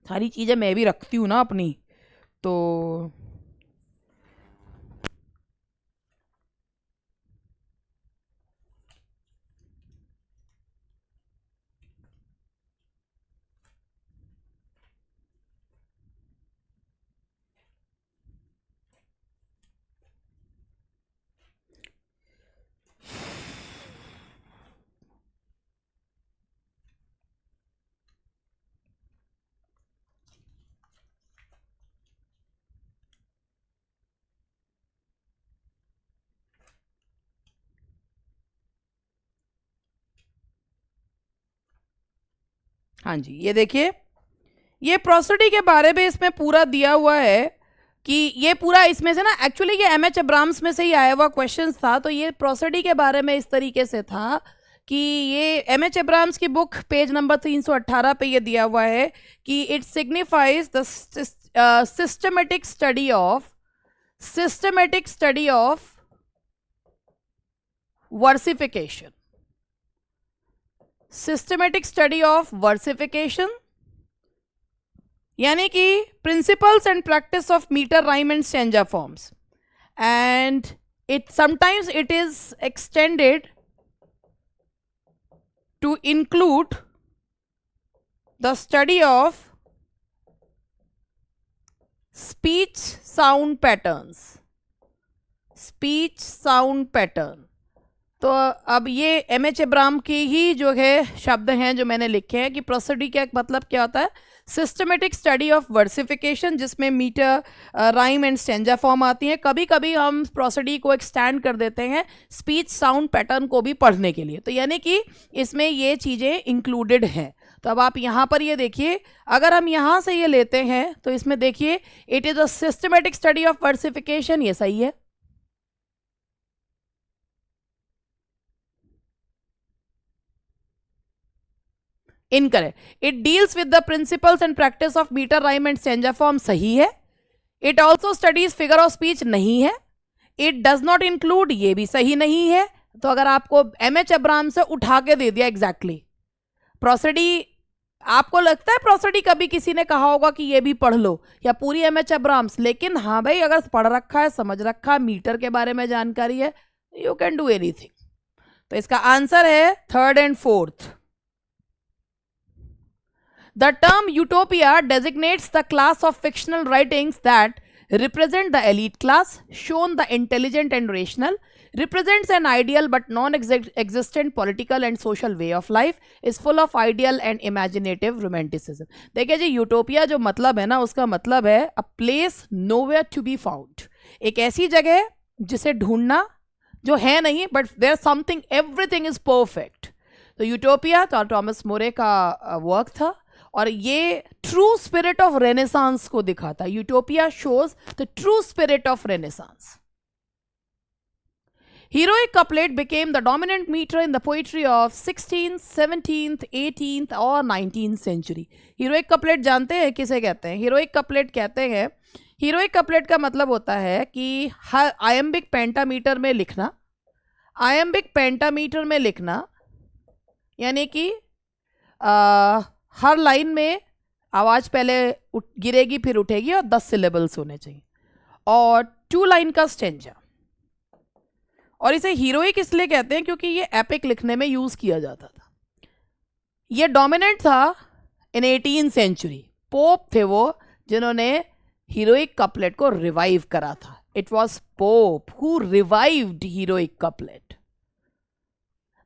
सारी चीज़ें मैं भी रखती हूँ ना अपनी, तो हाँ जी, ये देखिए, ये प्रोसिडी के बारे में इसमें पूरा दिया हुआ है कि ये पूरा इसमें से ना, एक्चुअली ये एम.एच. अब्राहम्स में से ही आया हुआ क्वेश्चन था। तो ये प्रोसिडी के बारे में इस तरीके से था कि ये एम.एच. अब्राहम्स की बुक पेज नंबर 318 पे ये दिया हुआ है कि it signifies the systematic study of versification, systematic study of versification, यानी कि principles and practice of metre, rhyme and stanza forms, and it sometimes it is extended to include the study of speech sound patterns, speech sound pattern. तो अब ये M H. Abraham की ही जो है शब्द हैं जो मैंने लिखे हैं कि प्रोसिडी का मतलब क्या होता है, सिस्टमेटिक स्टडी ऑफ वर्सिफिकेशन, जिसमें metre, rhyme and stanza form आती हैं। कभी कभी हम प्रोसिडी को एक्सटेंड कर देते हैं स्पीच साउंड पैटर्न को भी पढ़ने के लिए, तो यानी कि इसमें ये चीज़ें इंक्लूडेड हैं। तो अब आप यहाँ पर ये देखिए, अगर हम यहाँ से ये लेते हैं तो इसमें देखिए it is a systematic study of versification, ये सही है। Incorrect. It deals with the principles and practice of metre, rhyme and stanza form, सही है। It also studies figure of speech, नहीं है। इट डज नॉट इंक्लूड, ये भी सही नहीं है। तो अगर आपको एम.एच. अब्राहम से उठा के दे दिया एग्जैक्टली प्रोसिडी, आपको लगता है प्रोसिडी कभी किसी ने कहा होगा कि ये भी पढ़ लो या पूरी एम.एच. अब्राहम्स? लेकिन हाँ भाई, अगर पढ़ रखा है, समझ रखा है, मीटर के बारे में जानकारी है, यू कैन डू एनीथिंग। तो इसका आंसर है third and fourth. The term utopia designates the class of fictional writings that represent the elite class, shown the intelligent and rational, represents an ideal but non-existent political and social way of life, is full of ideal and imaginative romanticism. देखिए जी, utopia जो मतलब है ना, उसका मतलब है a place nowhere to be found, एक ऐसी जगह जिसे ढूंढना जो है नहीं, but there's something, everything is perfect। तो यूटोपिया तो टॉमस मोरे का वर्क था और ये ट्रू स्पिरिट ऑफ रेनेसांस को दिखाता है। Utopia shows the true spirit of renaissance. Heroic couplet became the dominant meter in the poetry of 16th, 17th, 18th और 19th century। Heroic couplet जानते हैं किसे कहते हैं? Heroic couplet कहते हैं, Heroic couplet का मतलब होता है कि हर iambic pentameter में लिखना, iambic pentameter में लिखना, यानी कि हर लाइन में आवाज़ पहले गिरेगी फिर उठेगी और 10 सिलेबल्स होने चाहिए, और 2 लाइन का स्टेंजा। और इसे हीरोइक इसलिए कहते हैं क्योंकि ये एपिक लिखने में यूज़ किया जाता था। ये डोमिनेंट था इन 18th सेंचुरी। पोप थे वो जिन्होंने हीरोइक कपलेट को रिवाइव करा था। It was Pope who revived heroic couplet.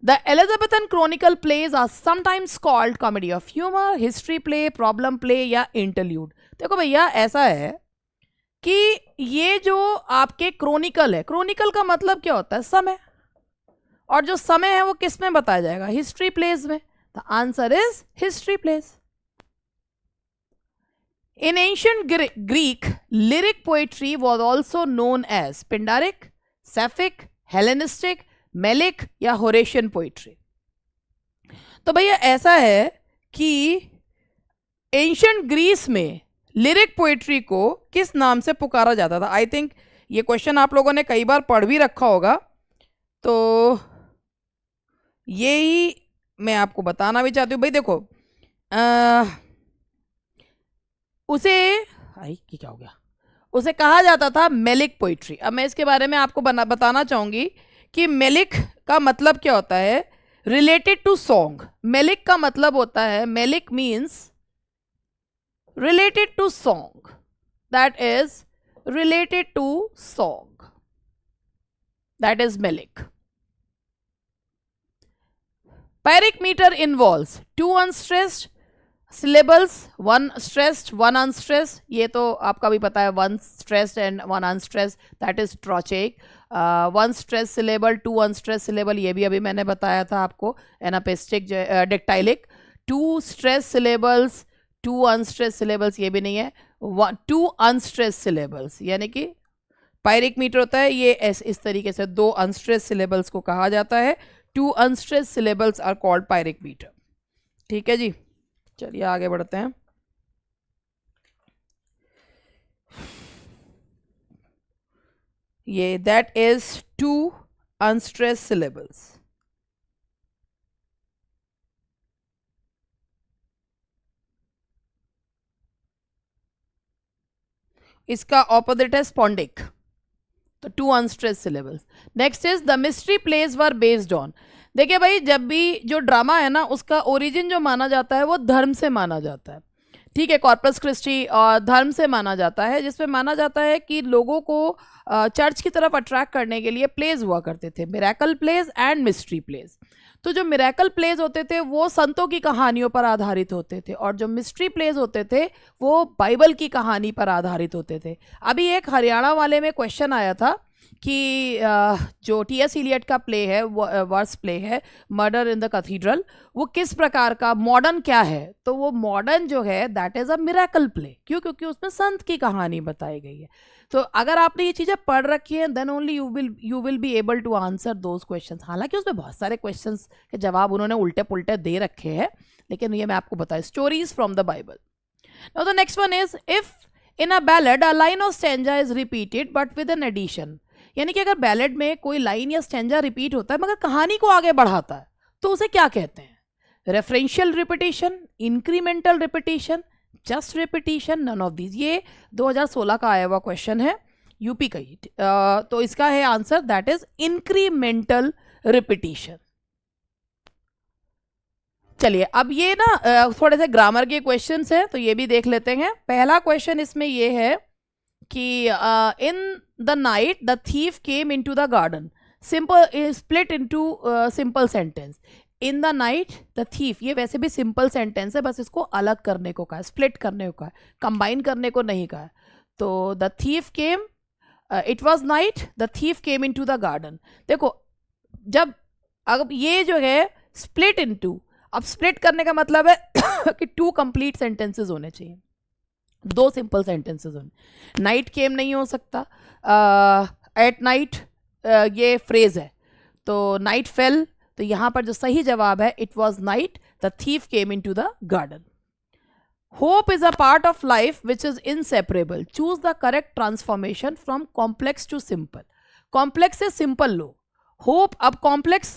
The Elizabethan chronicle plays are sometimes called comedy of humour, history play, problem play या इंटरल्यूड। देखो भैया ऐसा है कि ये जो आपके क्रोनिकल है, क्रोनिकल का मतलब क्या होता है? समय। और जो समय है वो किस में बताया जाएगा? हिस्ट्री प्लेज में। The answer is history plays. In ancient Greek, lyric poetry was also known as Pindaric, Sapphic, Hellenistic, Melic या Horatian poetry। तो भैया ऐसा है कि एंशियंट ग्रीस में लिरिक पोइट्री को किस नाम से पुकारा जाता था? आई थिंक ये क्वेश्चन आप लोगों ने कई बार पढ़ भी रखा होगा, तो यही मैं आपको बताना भी चाहती हूँ। भाई देखो उसे क्या हो गया, उसे कहा जाता था मेलिक पोइट्री। अब मैं इसके बारे में आपको बताना चाहूंगी कि मेलिक का मतलब क्या होता है। Related to song. मेलिक का मतलब होता है, malic means related to song, that is related to song, that is melik. Pyrrhic meter involves 2 unstressed syllables, 1 stressed 1 unstressed। ये तो आपका भी पता है, 1 stressed and 1 unstressed, that is trochaic। 1 stressed syllable 2 unstressed syllable, ये भी अभी मैंने बताया था आपको, anapaestic dactylic। 2 stressed syllables 2 unstress syllables, ये भी नहीं है। 2 अनस्ट्रेस सिलेबल्स यानी कि पायरिक मीटर होता है ये इस तरीके से 2 अनस्ट्रेस सिलेबल्स को कहा जाता है। 2 unstress syllables are called pyrrhic metre. ठीक है जी, चलिए आगे बढ़ते हैं। ये दैट इज 2 अनस्ट्रेस सिलेबल्स। इसका ऑपोजिट है स्पॉन्डिक, तो 2 unstress syllables. Next is the mystery plays were based on. देखिए भाई, जब भी जो ड्रामा है ना, उसका ओरिजिन जो माना जाता है वो धर्म से माना जाता है। ठीक है, कॉर्पस क्रिस्टी और धर्म से माना जाता है, जिसमें माना जाता है कि लोगों को चर्च की तरफ अट्रैक्ट करने के लिए प्लेज हुआ करते थे, miracle plays and mystery plays. तो जो मिरेकल प्लेज होते थे वो संतों की कहानियों पर आधारित होते थे, और जो मिस्ट्री प्लेज होते थे वो बाइबल की कहानी पर आधारित होते थे। अभी एक हरियाणा वाले में क्वेश्चन आया था कि जो टी.एस. इलियट का प्ले है, वर्स प्ले है मर्डर इन द कैथीड्रल, वो किस प्रकार का मॉडर्न क्या है? तो वो मॉडर्न जो है that is a miracle play. क्यों? क्योंकि उसमें संत की कहानी बताई गई है। तो अगर आपने ये चीज़ें पढ़ रखी हैं then only you will be able to answer those question. हालांकि उसमें बहुत सारे क्वेश्चन के जवाब उन्होंने उल्टे पुल्टे दे रखे हैं, लेकिन ये मैं आपको बताया, stories from the Bible. Now the next one is if in a ballad a line और stanza is repeated but with an addition. यानी कि अगर बैलेड में कोई लाइन या स्टैंजा रिपीट होता है मगर कहानी को आगे बढ़ाता है, तो उसे क्या कहते हैं? Referential repetition, incremental repetition, just repetition, none of these. ये 2016 का आया हुआ क्वेश्चन है, यूपी का ही। तो इसका है answer that is incremental repetition. चलिए अब ये ना थोड़े से ग्रामर के क्वेश्चंस हैं, तो ये भी देख लेते हैं। पहला क्वेश्चन इसमें ये है कि in the night the thief came into the garden. Simple split into simple sentence. In the night the thief, ये वैसे भी सिंपल सेंटेंस है, बस इसको अलग करने को कहा है, स्प्लिट करने को कहा है, कंबाइन करने को नहीं कहा है। तो the thief came, it was night, the thief came into the garden. देखो जब अब ये जो है स्प्लिट इनटू, अब स्प्लिट करने का मतलब है कि 2 कंप्लीट सेंटेंसेस होने चाहिए, 2 सिंपल सेंटेंसेस होने। नाइट केम नहीं हो सकता, एट नाइट ये फ्रेज है, तो नाइट फेल, तो यहां पर जो सही जवाब है it was night the thief came into the garden. Hope is a part of life which is inseparable. Choose the correct transformation from complex to simple. Complex से सिंपल लो। होप, अब कॉम्प्लेक्स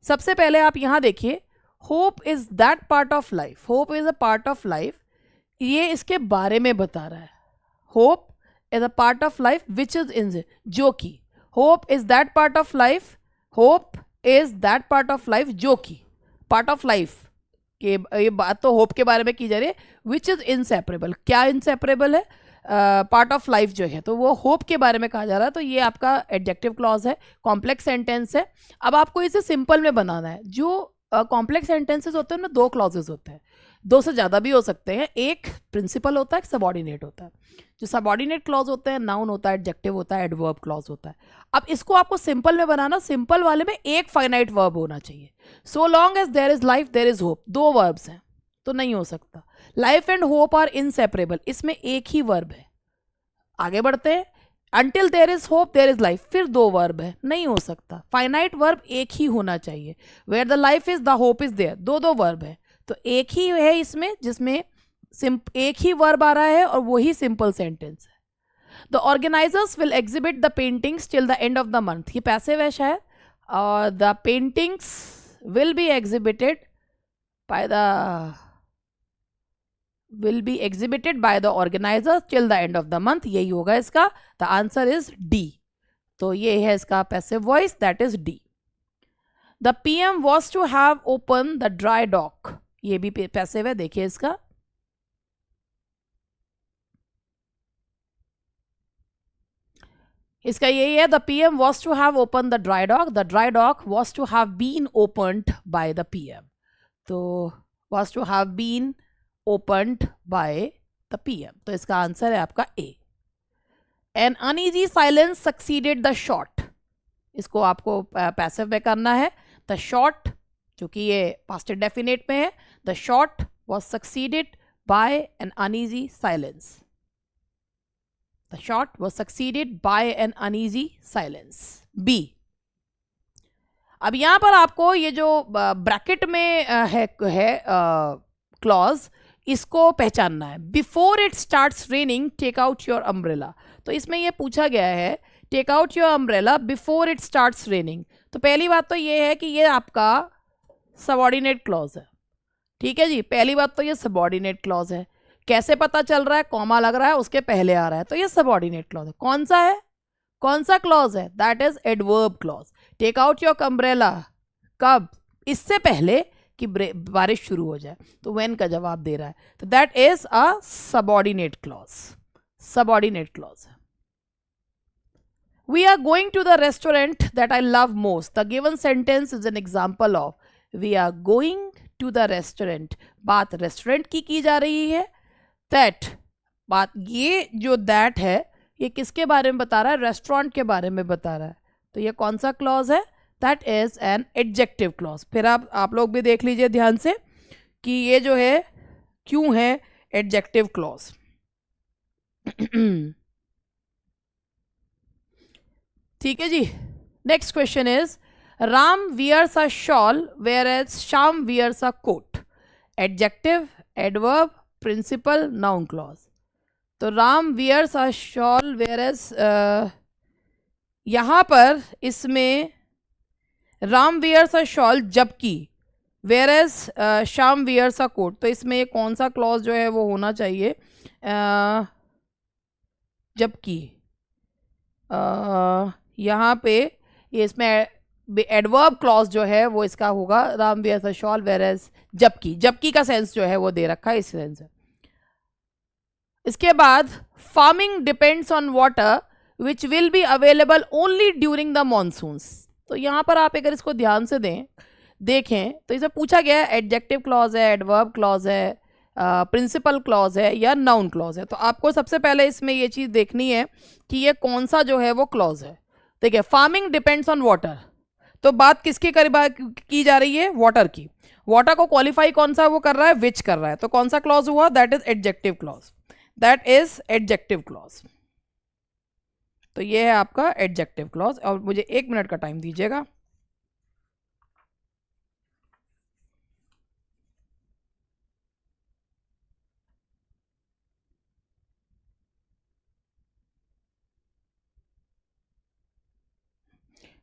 सबसे पहले आप यहां देखिए, hope is that part of life, hope is a part of life, ये इसके बारे में बता रहा है। Hope is a part of life which is इन, जो कि hope is that part of life, hope is that part of life जो कि पार्ट ऑफ लाइफ के, ये बात तो होप के बारे में की जा रही है, विच इज इनसेपरेबल, क्या इनसेपरेबल है, पार्ट ऑफ लाइफ जो है, तो वो होप के बारे में कहा जा रहा है, तो ये आपका एडजेक्टिव क्लॉज है, कॉम्प्लेक्स सेंटेंस है। अब आपको इसे सिंपल में बनाना है। जो कॉम्प्लेक्स सेंटेंसेस होते हैं उनमें दो क्लॉजेस होते हैं, दो से ज़्यादा भी हो सकते हैं, एक प्रिंसिपल होता है, एक सबॉर्डिनेट होता है। जो सबॉर्डिनेट क्लॉज होते हैं, नाउन होता है, एडजेक्टिव होता है, एडवर्ब क्लॉज होता है। अब इसको आपको सिंपल में बनाना, सिंपल वाले में एक फाइनाइट वर्ब होना चाहिए। So long as there is life there is hope, दो वर्ब्स हैं तो नहीं हो सकता। Life and hope are inseparable, इसमें एक ही वर्ब है। आगे बढ़ते हैं, until there is hope there is life, फिर दो वर्ब है, नहीं हो सकता। फाइनाइट वर्ब एक ही होना चाहिए। Where the life is the hope is there, दो दो वर्ब है, तो एक ही है इसमें, जिसमें एक ही वर्ब आ रहा है और वही सिंपल सेंटेंस है। The organisers will exhibit the paintings till the end of the month, ये पैसिव है शायद, और the paintings will be exhibited by the will be exhibited by the organizers till the end of the month, यही होगा इसका। the answer is D, तो ये है इसका passive voice, that is D। the PM was to have open the dry dock, ये भी passive है, देखिए इसका। इसका यही है, the PM was to have opened the dry dock, the dry dock was to have been opened by the PM, तो was to have been opened by the PM, तो इसका आंसर है आपका A। An uneasy silence succeeded the shot, इसको आपको passive में करना है। the shot, चूंकि ये past indefinite में है, the shot was succeeded by an uneasy silence, the shot was succeeded by an uneasy silence, B। अब यहां पर आपको ये जो ब्रैकेट में है क्लॉज, इसको पहचानना है। Before it starts raining take out your umbrella, तो इसमें ये पूछा गया है take out your umbrella before it starts raining, तो पहली बात तो ये है कि ये आपका सबॉर्डिनेट क्लॉज है। ठीक है जी, पहली बात तो ये सबॉर्डिनेट क्लॉज है। कैसे पता चल रहा है, कॉमा लग रहा है, उसके पहले आ रहा है, तो ये सबॉर्डिनेट क्लॉज है। कौन सा है, कौन सा क्लॉज है, that is adverb clause. Take out your umbrella कब, इससे पहले कि बारिश शुरू हो जाए, तो व्हेन का जवाब दे रहा है, तो that is a subordinate clause, subordinate clause. We are going to the restaurant that I love most, the given sentence is an example of we are going to the restaurant, बात restaurant की जा रही है। That बात, ये जो that है ये किसके बारे में बता रहा है, रेस्टोरेंट के बारे में बता रहा है, तो ये कौन सा क्लॉज है, that is an adjective clause. फिर आप लोग भी देख लीजिए ध्यान से कि ये जो है क्यों है एडजेक्टिव क्लॉज। ठीक है जी, next question is Ram wears a shawl whereas Shyam wears a coat, adjective, adverb, principal, noun clause. तो Ram wears a shawl whereas, यहां पर इसमें राम वियर्स अ शॉल जबकि, whereas Shyam wears a coat, तो इसमें कौन सा क्लॉज जो है वो होना चाहिए, जबकि यहाँ पे ये इसमें एडवर्ब क्लॉज जो है वो इसका होगा Ram wears a shawl whereas जबकि, जबकि का सेंस जो है वो दे रखा है, इस सेंस है। इसके बाद farming depends on water which will be available only during the monsoons, तो यहाँ पर आप अगर इसको ध्यान से देखें तो इसे पूछा गया है एडजेक्टिव क्लॉज है, एडवर्ब क्लॉज है, प्रिंसिपल क्लॉज है या नाउन क्लॉज है। तो आपको सबसे पहले इसमें ये चीज़ देखनी है कि ये कौन सा जो है वो क्लॉज है। देखिए, फार्मिंग डिपेंड्स ऑन वाटर, तो बात किसके करीब की जा रही है, वाटर की। वाटर को क्वालिफाई कौन सा वो कर रहा है, विच कर रहा है, तो कौन सा क्लॉज हुआ, that is adjective clause, that is adjective clause. तो ये है आपका एडजेक्टिव क्लॉज, और मुझे 1 मिनट का टाइम दीजिएगा।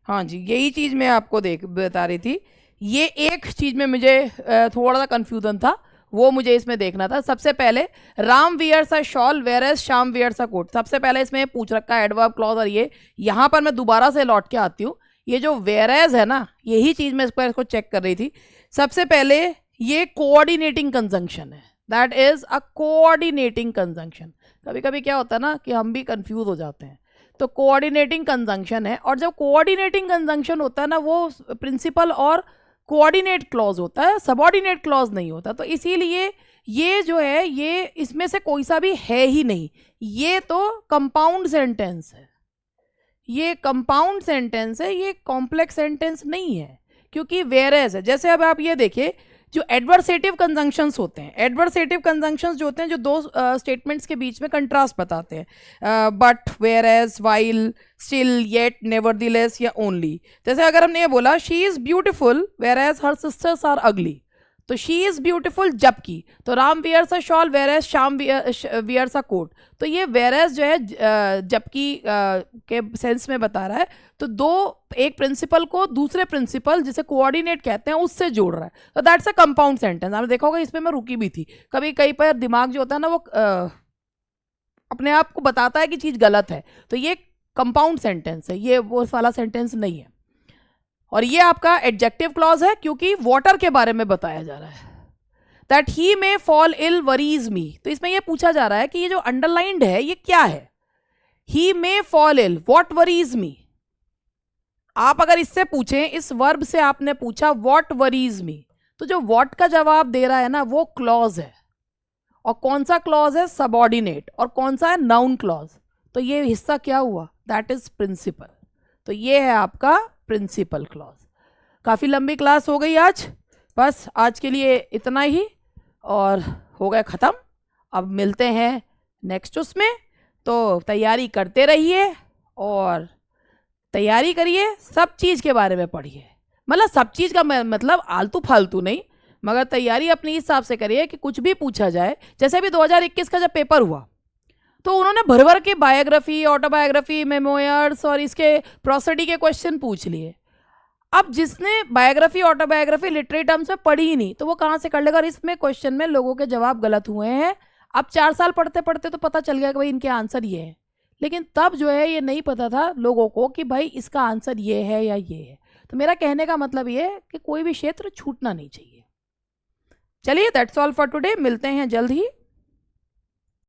हाँ जी, यही चीज़ मैं आपको बता रही थी। ये एक चीज़ में मुझे थोड़ा सा कन्फ्यूजन था, वो मुझे इसमें देखना था। सबसे पहले Ram wears a shawl whereas Shyam wears a coat, सबसे पहले इसमें पूछ रखा है एडवर्ब क्लॉज, और ये यहाँ पर मैं दोबारा से लौट के आती हूँ, ये जो वेयर एज है ना, यही चीज़ मैं इसको चेक कर रही थी। सबसे पहले ये कोऑर्डिनेटिंग कंजंक्शन है, that is a coordinating conjunction. कभी कभी क्या होता है ना कि हम भी कंफ्यूज हो जाते हैं। तो कोऑर्डिनेटिंग कंजंक्शन है, और जब कोऑर्डिनेटिंग कंजंक्शन होता है ना वो प्रिंसिपल और कोऑर्डिनेट क्लॉज होता है, सबऑर्डिनेट क्लॉज नहीं होता। तो इसीलिए ये जो है ये इसमें से कोई सा भी है ही नहीं, ये तो कंपाउंड सेंटेंस है, ये कंपाउंड सेंटेंस है, ये कॉम्प्लेक्स सेंटेंस नहीं है, क्योंकि वेयरएज है। जैसे अब आप ये देखिए जो एडवर्सेटिव कंजंक्शंस होते हैं, एडवर्सेटिव कंजंक्शंस जो होते हैं जो दो स्टेटमेंट्स के बीच में कंट्रास्ट बताते हैं, but, whereas, while, still, yet, nevertheless या ओनली। जैसे अगर हमने ये बोला she is beautiful whereas her sisters are ugly, तो शी इज ब्यूटिफुल जबकि, तो Ram wears a shawl whereas Shyam wears a coat. तो ये वेयरएज जो है जबकि के सेंस में बता रहा है, तो दो, एक प्रिंसिपल को दूसरे प्रिंसिपल जिसे कोऑर्डिनेट कहते हैं उससे जोड़ रहा है, तो दैट्स अ कंपाउंड सेंटेंस। आपने देखा होगा इसमें मैं रुकी भी थी, कभी कई पर दिमाग जो होता है ना वो अपने आप को बताता है कि चीज़ गलत है, तो ये कंपाउंड सेंटेंस है, ये वो वाला सेंटेंस नहीं है। और ये आपका एडजेक्टिव क्लॉज है क्योंकि वाटर के बारे में बताया जा रहा है, that he may fall ill worries me. तो इसमें ये पूछा जा रहा है कि ये जो अंडरलाइंड है ये क्या है, ही may fall ill, what worries मी। आप अगर इससे पूछें, इस वर्ब से आपने पूछा व्हाट वरीज मी, तो जो व्हाट का जवाब दे रहा है ना वो क्लॉज है, और कौन सा क्लॉज है, सबऑर्डिनेट, और कौन सा है, नाउन क्लॉज। तो ये हिस्सा क्या हुआ, दैट इज प्रिंसिपल। तो ये है आपका प्रिंसिपल क्लॉज। काफ़ी लंबी क्लास हो गई आज, बस आज के लिए इतना ही और हो गया ख़त्म। अब मिलते हैं नेक्स्ट उसमें, तो तैयारी करते रहिए और तैयारी करिए, सब चीज़ के बारे में पढ़िए, मतलब सब चीज़ का मतलब आलतू फालतू नहीं, मगर तैयारी अपने हिसाब से करिए कि कुछ भी पूछा जाए। जैसे भी 2021 का जब पेपर हुआ तो उन्होंने भर भर के बायोग्राफी, ऑटोबायोग्राफी, मेमोयर्स और इसके प्रोसेडी के क्वेश्चन पूछ लिए। अब जिसने बायोग्राफी, ऑटोबायोग्राफी लिटरेरी टर्म्स में पढ़ी ही नहीं तो वो कहाँ से कर लेगा, और इसमें क्वेश्चन में लोगों के जवाब गलत हुए हैं। अब 4 साल पढ़ते पढ़ते तो पता चल गया कि भाई इनके आंसर ये है, लेकिन तब जो है ये नहीं पता था लोगों को कि भाई इसका आंसर ये है या ये है। तो मेरा कहने का मतलब ये है कि कोई भी क्षेत्र छूटना नहीं चाहिए। चलिए, दैट्स ऑल फॉर टुडे, मिलते हैं जल्द ही।